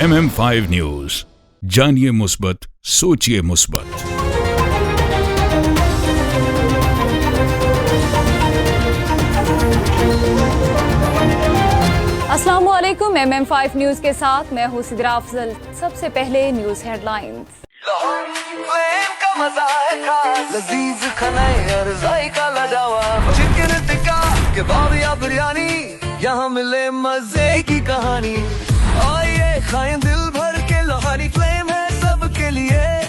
MM5 news, जानिए मुस्बत, सोचिए मुस्बत। अस्सलामुअलैकुम। MM5 न्यूज के साथ मैं हूँ सिद्रा अफजल। सबसे पहले न्यूज हेडलाइंस। का मजा है खास, लजीज खाने और जायका लजावा, चिकन टिक्का कबाब या बिरयानी, यहाँ मिले मजे की कहानी। आइए खाएं दिल भर के, लोहारी फ्लेम है सबके लिए,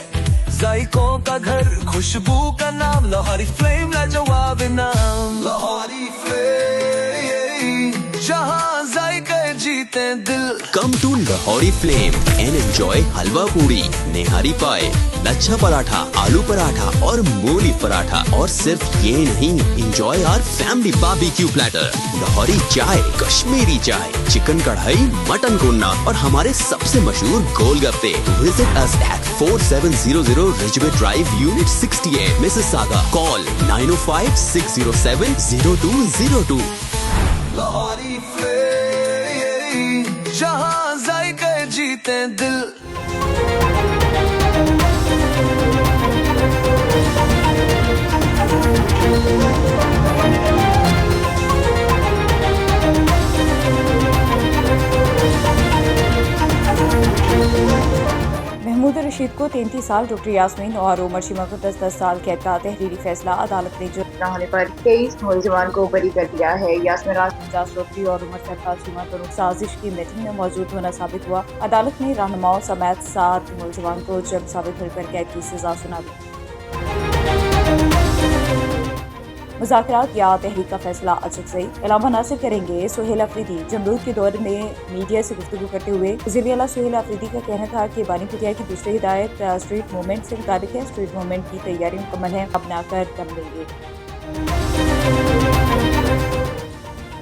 जायकों का घर, खुशबू का नाम, लोहारी फ्लेम लाजवाब नाम। लोहारी फ्लेम, जहाँ जायके जीते दिल। Come to Lahori Flame and enjoy हलवा पूड़ी, नेहारी पाए, लच्छा पराठा, आलू पराठा और मूली पराठा। और सिर्फ ये नहीं, enjoy our family barbecue platter, Lahori चाय, कश्मीरी चाय, चिकन कढ़ाई, मटन कोन्ना और हमारे सबसे मशहूर गोलगप्पे। Visit us at 4700 Ridgeway Drive, Unit 68, Mississauga. Call 905-607-0202. Lahori flame, जहाँ जायके जीते दिल। महमूद रशीद को 33 साल, डॉक्टर यास्मीन और उमर शीमा को 10-10 साल कैद का तहरीरी फैसला। अदालत ने जुर्म न होने पर 23 मुलजिमान को बरी कर दिया है। यास्मीन चौधरी और उमर सरफराज शीमा दोनों साजिश की मीटिंग में मौजूद होना साबित हुआ। अदालत ने रहनुमाओं समेत 7 मुलजिमान को जुर्म साबित होने पर कैद की सजा सुना दी। मुज़ाकरात या तहरीक का फैसला अचक से इलामा नासिर करेंगे सुहेल अफरीदी। जमरूद के दौर में मीडिया से गुफ्तगू करते हुए वज़ीर आला सुहेल अफरीदी का कहना था कि बानी पटिया की दूसरी हिदायत स्ट्रीट मूवमेंट से मुताबिक है। स्ट्रीट मूवमेंट की तैयारी मुकम्मल है, अब नाकर दम लेंगे।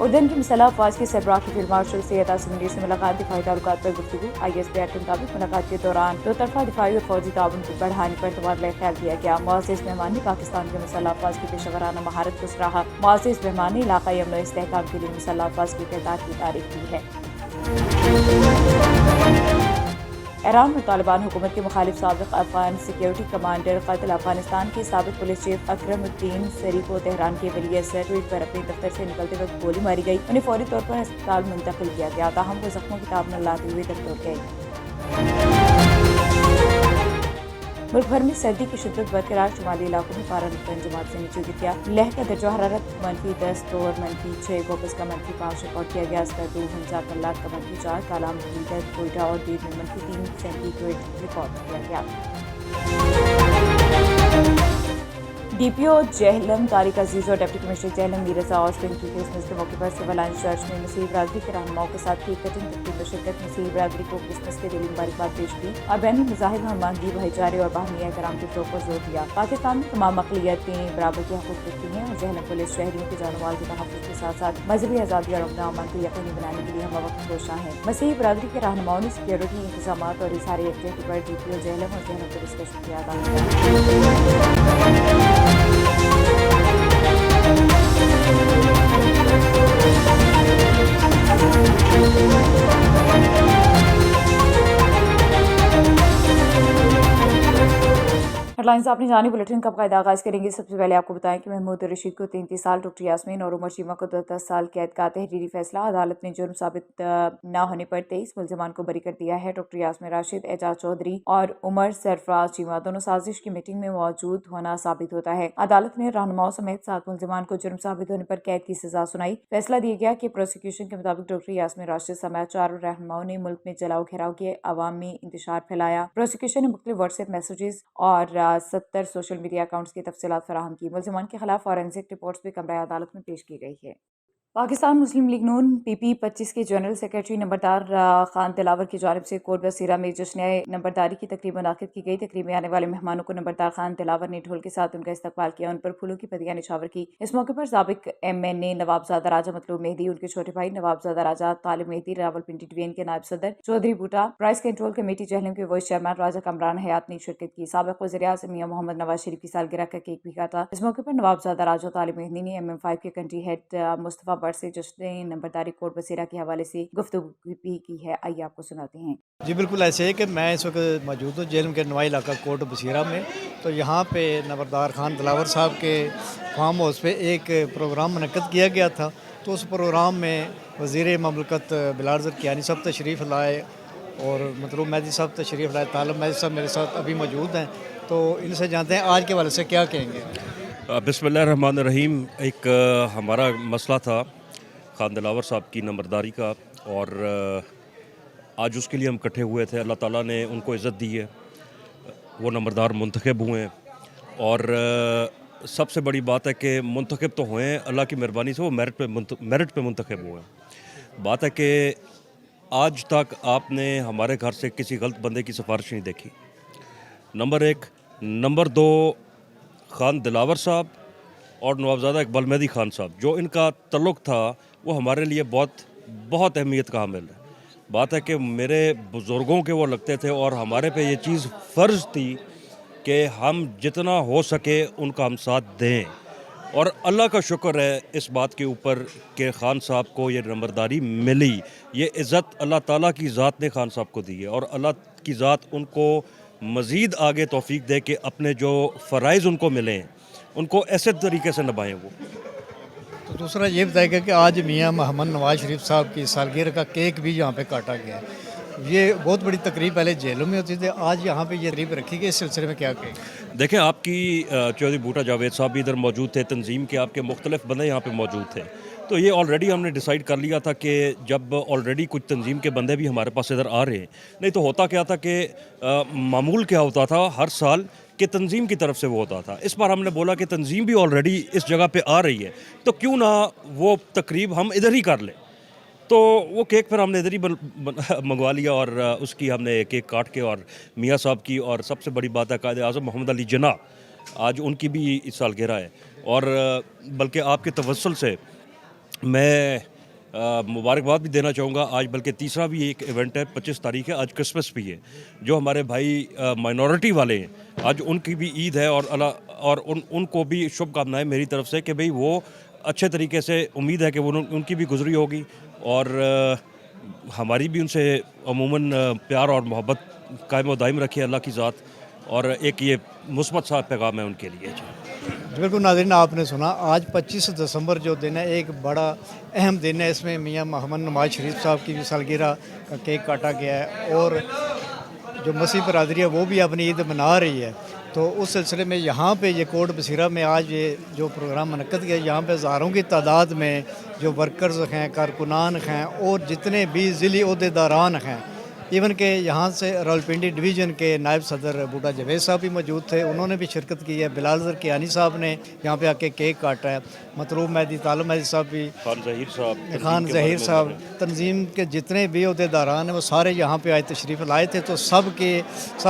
उर्दन की मुसल्लह अफवाज के सरबराह की फील्ड मार्शल सैयद आसिम मुनीर से मुलाकात, दिफाई ताल्लुकात पर गुफ्तगू। ISPR के मुताबिक मुलाकात के दौरान दो तरफा दिफाई और फौजी ताउन को बढ़ाने पर तबादला ख्याल किया गया। मुअज़्ज़िज़ मेहमान ने पाकिस्तान के मुसल्लह अफवाज की पेशेवराना महारत को सराहा। मुअज़्ज़िज़ मेहमान ने इलाकाई अमन व इस्तेहकाम के लिए मुसल्लह अफवाज की किरदार की तारीफ की है। ईरान और तालिबान हुकूमत के मुखालिफ साबिक अफगान सिक्योरिटी कमांडर कत्ल। अफगानिस्तान के साबिक पुलिस चीफ अकरमुद्दीन सरी को तेहरान के वली स्ट्रीट पर अपने दफ्तर से निकलते वक्त गोली मारी गई। उन्हें फौरी तौर पर अस्पताल मुंतकिल किया गया, ताहम वो जख्मों की ताब न लाते हुए दम तोड़ गए। मुल्क भर में सर्दी की शिद्दत बरकरार, शुमाली इलाकों में पारा जमात से नीचे गिर गया। लह का दर्जा हरारत -10 तो और -6, गोपस का -5 रिकॉर्ड किया गया। स्कर्दू, हंसा, कल्लात का -4, कालाम, कोयटा और दीर में -3 सेंटीग्रेड रिकॉर्ड किया गया। DPO जेहलम तारिक अजीज और डिप्टी कमिश्नर जेहलम मीरजा ऑस्टिन की क्रिसमस के मौके पर सिविल लाइन चर्च में मसीह बरादरी के रहनुमाओं के साथ केक कटिंग तकरीब में शिरकत। मसीह बरादरी को क्रिसमस के दिली मुबारकबाद पेश की और बैनी मज़ाहिब हमआहंगी, भाईचारे और बाहमी एहतराम के फ़रोग़ पर जोर दिया। पाकिस्तान में तमाम अक़लियतें बराबर के हक़ूक़ रखती हैं और जेहलम पुलिस शहरियों के जान माल के तहफ़्फ़ुज़ के साथ साथ मजहबी आज़ादी और अमन अमान को यकीनी बनाने के लिए हम वक्त कोशां हैं। मसीह बरादरी के रहनुमाओं ने सिक्योरिटी इंतजाम और इज़हार यकजहती पर DPO जेहलम और जेहलम पुलिस का शुक्रिया अदा किया। हेडलाइंस आपने जानी। बुलेटिन का बाकायदा आगाज़ करेंगे। सबसे पहले आपको बताएं कि महमूद रशीद को 33 साल, डॉक्टर यास्मीन और उमर शीमा को 10-10 साल कैद का तहरीरी फैसला। अदालत ने जुर्म साबित न होने पर 23 मुलजिमान को बरी कर दिया है। डॉक्टर यास्मीन राशिद, एजाज चौधरी और उमर सरफराज शीमा दोनों साजिश की मीटिंग में मौजूद होना साबित होता है। अदालत ने रहनुमाओं समेत 7 मुलजिमान को जुर्म साबित होने पर कैद की सजा सुनाई। फैसला दिया गया कि प्रोसिक्यूशन के मुताबिक डॉक्टर यास्मीन राशिद समेत 4 रहनुमाओं ने मुल्क में जलाओ घेराव के अवाम में इंतशार फैलाया। प्रोसिक्यूशन ने मुख्तलिफ व्हाट्सएप मैसेजेस और 70 सोशल मीडिया अकाउंट्स की तफसीलात फराहम की। मुलजिमान के खिलाफ फॉरेंसिक रिपोर्ट्स भी कमरा अदालत में पेश की गई है। पाकिस्तान मुस्लिम लीग नून PP 25 के जनरल सेक्रेटरी नंबरदार खान दिलावर की जानिब से कोट बसीरा में जश्न नंबरदारी की तकरीब मुनाकिद की गई। तकरीब में आने वाले मेहमानों को नंबरदार खान दिलावर ने ढोल के साथ उनका इस्तकबाल किया, उन पर फूलों की पत्तियां निछावर की। इस मौके पर साबिक MNA नवाबजादा राजा मतलूब मेहदी, उनके छोटे भाई नवाबजादा राजा तालिब मेहदी, रावलपिंडी डिवीजन के नायब सदर चौधरी बूटा, प्राइस कंट्रोल कमेटी जेहलम के वाइस चेयरमैन राजा कमरान हयात ने शिरकत की। साबिक वज़ीर आज़म मियां मोहम्मद नवाज शरीफ की सालगिरह का केक भी काटा। इस मौके पर नवाबजादा राजा तालिब मेहदी ने MM5 के कंट्री हेड मुस्तफा पर से जिसने नंबरदारी कोट बसेरा के हवाले से गुफ्तगू भी की है। आइए आपको सुनाते हैं। जी बिल्कुल ऐसे है कि मैं इस वक्त मौजूद हूँ जेल के नवाई इलाका कोट बसीरा में। तो यहाँ पे नंबरदार खान दिलावर साहब के फार्म हाउस पे एक प्रोग्राम मुनक्कद किया गया था। तो उस प्रोग्राम में वज़ीर ममलकत बिलाल ज़र कियानी साहब तशरीफ़ लाए और मतलूब मेहदी साहब तशरीफ़ लाए। तालिब मेहदी साहब मेरे साथ अभी मौजूद हैं, तो इनसे जानते हैं आज के वाले से क्या कहेंगे। बिस्मिल्लाहिर्रहमानिर्रहीम। एक हमारा मसला था खान दिलावर साहब की नंबरदारी का, और आज उसके लिए हम इकट्ठे हुए थे। अल्लाह ताला ने उनको इज़्ज़त दी है, वो नंबरदार मुंतखब हुए हैं, और सबसे बड़ी बात है कि मुंतखब तो हुए हैं अल्लाह की मेहरबानी से, वो मेरिट पे मुंतखब हुए हैं। बात है कि आज तक आपने हमारे घर से किसी गलत बंदे की सिफारिश नहीं देखी, नंबर एक। नंबर दो, खान दिलावर साहब और नवाबजादा इकबाल मेहदी खान साहब, जो इनका तल्लुक़ था वो हमारे लिए बहुत अहमियत का हामिल है। बात है कि मेरे बुज़ुर्गों के वो लगते थे, और हमारे पे ये चीज़ फ़र्ज़ थी कि हम जितना हो सके उनका हम साथ दें। और अल्लाह का शुक्र है इस बात के ऊपर कि खान साहब को ये नंबरदारी मिली। ये इज़्ज़त अल्लाह ताला की ज़ात ने खान साहब को दी है, और अल्लाह की ज़ात उनको मज़ीद आगे तौफ़ीक दे कि अपने जो फ़राइज़ उनको मिले हैं उनको ऐसे तरीके से निभाएं वो। तो दूसरा ये बताएगा कि आज मियाँ मोहम्मद नवाज शरीफ साहब की सालगिरह का केक भी यहाँ पे काटा गया है। ये बहुत बड़ी तकरीब पहले जेलों में होती थी, आज यहाँ पे ये तकरीब रखी गई। इस सिलसिले में क्या कहेंगे। देखें, आपकी चौधरी बूटा जावेद साहब भी इधर मौजूद थे, तंजीम के आपके मुख्तलिफ बंदे यहाँ पे मौजूद थे। तो ये ऑलरेडी हमने डिसाइड कर लिया था कि जब ऑलरेडी कुछ तंजीम के बंदे भी हमारे पास इधर आ रहे हैं, नहीं तो होता क्या था कि मामूल क्या होता था हर साल कि तंजीम की तरफ से वो होता था। इस बार हमने बोला कि तंजीम भी ऑलरेडी इस जगह पे आ रही है, तो क्यों ना वो तकरीब हम इधर ही कर लें। तो वो केक फिर हमने इधर ही मंगवा लिया, और उसकी हमने केक काट के, और मियाँ साहब की, और सबसे बड़ी बात है कायद आज़म मोहम्मद अली जिन्ना, आज उनकी भी इस साल गिरा है। और बल्कि आपके तवस्सुल से मैं मुबारकबाद भी देना चाहूँगा। आज बल्कि तीसरा भी एक इवेंट है, 25 तारीख है, आज क्रिसमस भी है। जो हमारे भाई माइनॉरिटी वाले हैं, आज उनकी भी ईद है, और उनको भी शुभकामनाएं मेरी तरफ से कि भाई वो अच्छे तरीके से, उम्मीद है कि वो उनकी भी गुजरी होगी, और हमारी भी उनसे अमूमन प्यार और मोहब्बत कायम व दायम रखी अल्लाह की ज़ात, और एक ये मुस्बत सा पैगाम है उनके लिए। बिल्कुल नाज़रीन, आपने सुना आज 25 दिसंबर जो दिन है एक बड़ा अहम दिन है। इसमें मियाँ मोहम्मद नवाज शरीफ साहब की भी सालगिरह का केक काटा गया है, और जो मसीह बरादरी है वो भी अपनी ईद मना रही है। तो उस सिलसिले में यहाँ पे ये कोट बसीरा में आज ये जो प्रोग्राम मुनक्कद किया, यहाँ पे हज़ारों की तादाद में जो वर्कर्स हैं, कारकुनान हैं, और जितने भी ज़िली ओहदेदारान हैं, इवन के यहाँ से रावलपिंडी डिवीज़न के नायब सदर बूटा जावेद साहब भी मौजूद थे, उन्होंने भी शिरकत की है। बिलाल ज़र कियानी साहब ने यहाँ पे आके केक काटा है। मतलूब मेहदी, तालिब मेहदी साहब भी, खान ज़हीर साहब, तंजीम के जितने भी ओहदेदारान हैं वो सारे यहाँ पे आए, तशरीफ़ लाए थे। तो सब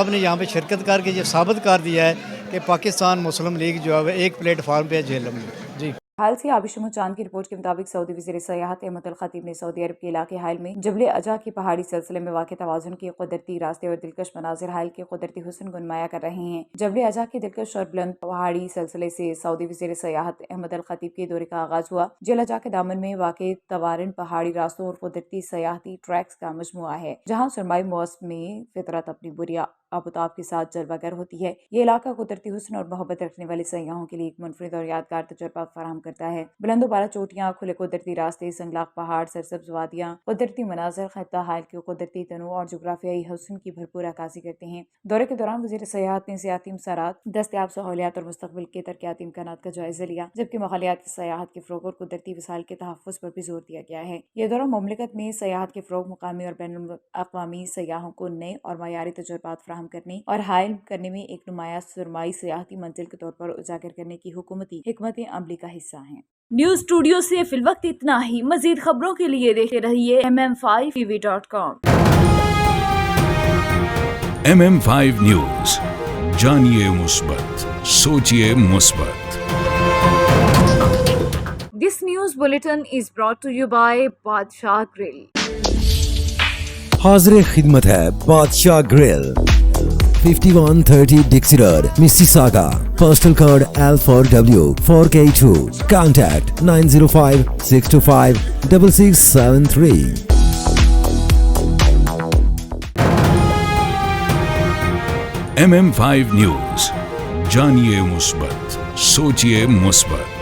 ने यहाँ पे शिरकत करके ये साबित कर दिया है कि पाकिस्तान मुस्लिम लीग जो है एक प्लेटफार्म पे है जेल में। जी हाल से आबिशुम चांद की रिपोर्ट के मुताबिक सऊदी वज़ीर सयाहत अहमद अल खतीब ने सऊदी अरब के इलाके हाइल में जबल अजा की पहाड़ी सिलसिले में वाक़ तवाज़ुन के कुदरती रास्ते और दिलकश मनाजिर हाइल के कुदरती हुस्न को नुमाया कर रहे हैं। जबल अजा के दिलकश और बुलंद पहाड़ी सिलसिले से सऊदी वज़ीर सयाहत अहमद अल खतीब के दौरे का आगाज़ हुआ। जबल अजा के दामन में वाक़ तवारन पहाड़ी रास्तों और कुदरती सयाहती ट्रैक्स का मजमुआ है, जहाँ सरमाई मौसम में फितरत अपनी बुरी आबोताब के साथ जलवागर होती है। ये इलाका कुदरती हुस्न और मोहब्बत रखने वाले सयाहों के लिए एक मुनफरिद और यादगार तजुर्बा फराहम करता है। बुलंद बाला चोटियाँ, खुले कुदरती रास्ते, संगलाख पहाड़, सरसब्ज वादियाँ, कुदरती मनाजर खत्ता हाल के कुदरती तनू और जोग्राफियाई हुस्न की भरपूर अक्कासी करते हैं। दौरे के दौरान वज़ीर सयाहत ने सियाती मसारात, दस्तयाब सहूलियात और मुस्तक़बिल के तरक्याती इम्कानात का जायज़ा लिया, जबकि माहौलियाती सयाहत के फ़रोग़ और कुदरती वसाइल के तहफ़्फ़ुज़ पर भी जोर दिया गया है। यह दौरा मुमलिकत में सयाहत के फ़रोग़, मुकामी और बैनुल-अक़वामी सयाहों को नए और मयारी तजुर्बात फराहम करने और हायल करने में एक नुमाया सुरमाई सियाहती मंजिल के तौर पर उजागर करने की हुकूमती हिकमत अमली का हिस्सा है। न्यूज़ स्टूडियो से फिलवक्त इतना ही। मज़ीद खबरों के लिए देखते रहिए mm5tv.com। MM5 न्यूज, जानिए मुस्बत, सोचिए मुस्बत। This news bulletin is brought to you by बादशाह ग्रिल। हाज़िर खिदमत है बादशाह grill, 5130 Dixie Road, Mississauga. Postal code L4W 4K2. Contact 905 625 6673. MM5 news, जानिए मुस्बत, सोचिए मुस्बत।